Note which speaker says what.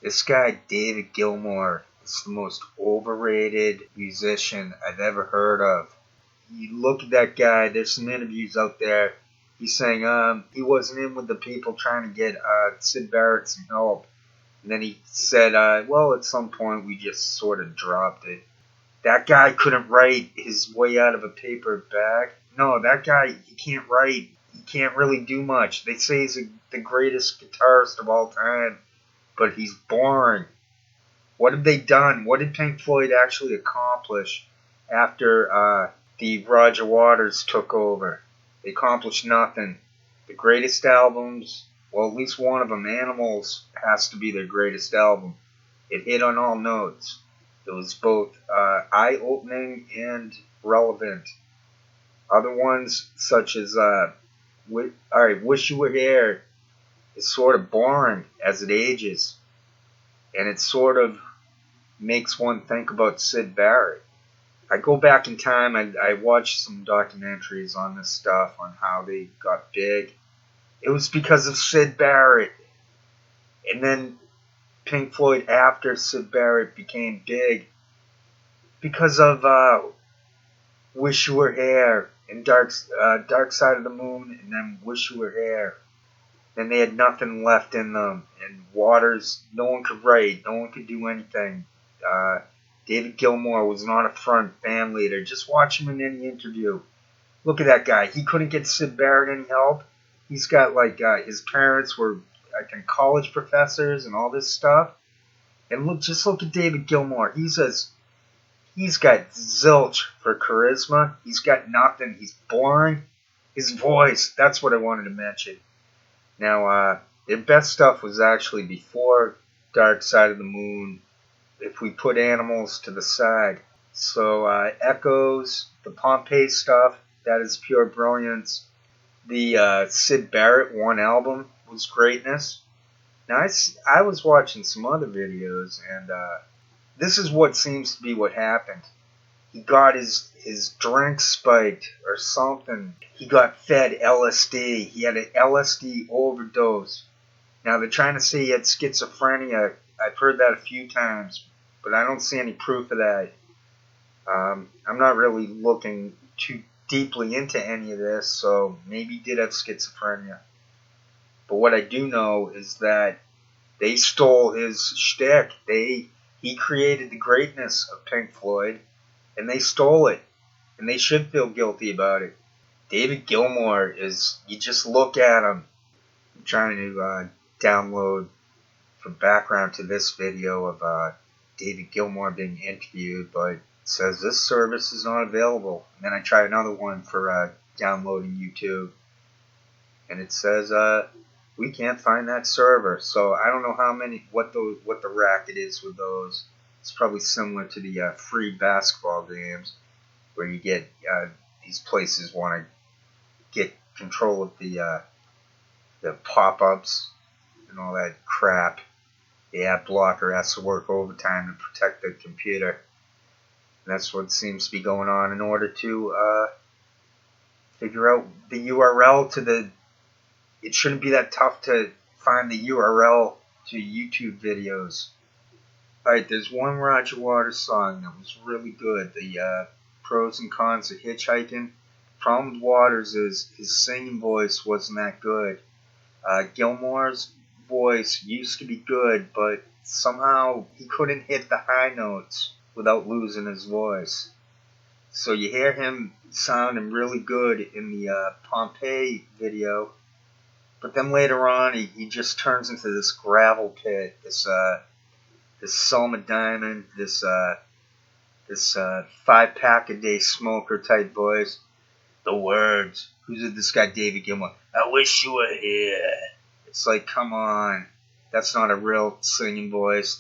Speaker 1: This guy, David Gilmour, is the most overrated musician I've ever heard of. You look at that guy, there's some interviews out there. He's saying he wasn't in with the people trying to get Syd Barrett some help. And then he said, well, at some point we just sort of dropped it. That guy couldn't write his way out of a paper bag. No, that guy, he can't write. He can't really do much. They say he's the greatest guitarist of all time, but he's boring. What have they done? What did Pink Floyd actually accomplish after the Roger Waters took over? They accomplished nothing. The greatest albums, well, at least one of them, Animals, has to be their greatest album. It hit on all notes. It was both eye-opening and relevant. Other ones, such as Wish You Were Here, is sort of boring as it ages. And it sort of makes one think about Syd Barrett. I go back in time, I watched some documentaries on this stuff, on how they got big. It was because of Syd Barrett. And then Pink Floyd, after Syd Barrett became big, because of Wish You Were Here and Dark Side of the Moon, and then Wish You Were Here. Then they had nothing left in them. And Waters, no one could write, no one could do anything. David Gilmour was not a front band leader. Just watch him in any interview. Look at that guy. He couldn't get Syd Barrett any help. He's got his parents were, I think, college professors and all this stuff. And just look at David Gilmour. He's got zilch for charisma. He's got nothing. He's boring. His voice, that's what I wanted to mention. Now, their best stuff was actually before Dark Side of the Moon, if we put Animals to the side. So, Echoes, the Pompeii stuff, that is pure brilliance. The Syd Barrett one album was greatness. Now, I was watching some other videos, and this is what seems to be what happened. He got his drink spiked or something. He got fed LSD. He had an LSD overdose. Now, they're trying to say he had schizophrenia. I've heard that a few times, but I don't see any proof of that. I'm not really looking too deeply into any of this, so maybe he did have schizophrenia. But what I do know is that they stole his shtick. He created the greatness of Pink Floyd, and they stole it, and they should feel guilty about it. David Gilmour you just look at him. I'm trying to download for background to this video of David Gilmour being interviewed, but it says this service is not available. And then I try another one for downloading YouTube, and it says we can't find that server. So I don't know what the racket is with those. It's probably similar to the free basketball games, where you get these places want to get control of the pop-ups and all that crap. The ad blocker has to work overtime to protect the computer. And that's what seems to be going on in order to figure out the URL to the... It shouldn't be that tough to find the URL to YouTube videos. Alright, there's one Roger Waters song that was really good. The Pros and Cons of Hitchhiking. The problem with Waters is his singing voice wasn't that good. Gilmour's voice used to be good, but somehow he couldn't hit the high notes without losing his voice. So you hear him sounding really good in the Pompeii video, but then later on he just turns into this gravel pit, this Selma Diamond, this 5-pack-a-day smoker type voice. The words. Who's this guy, David Gilmour? I wish you were here. It's like, come on. That's not a real singing voice.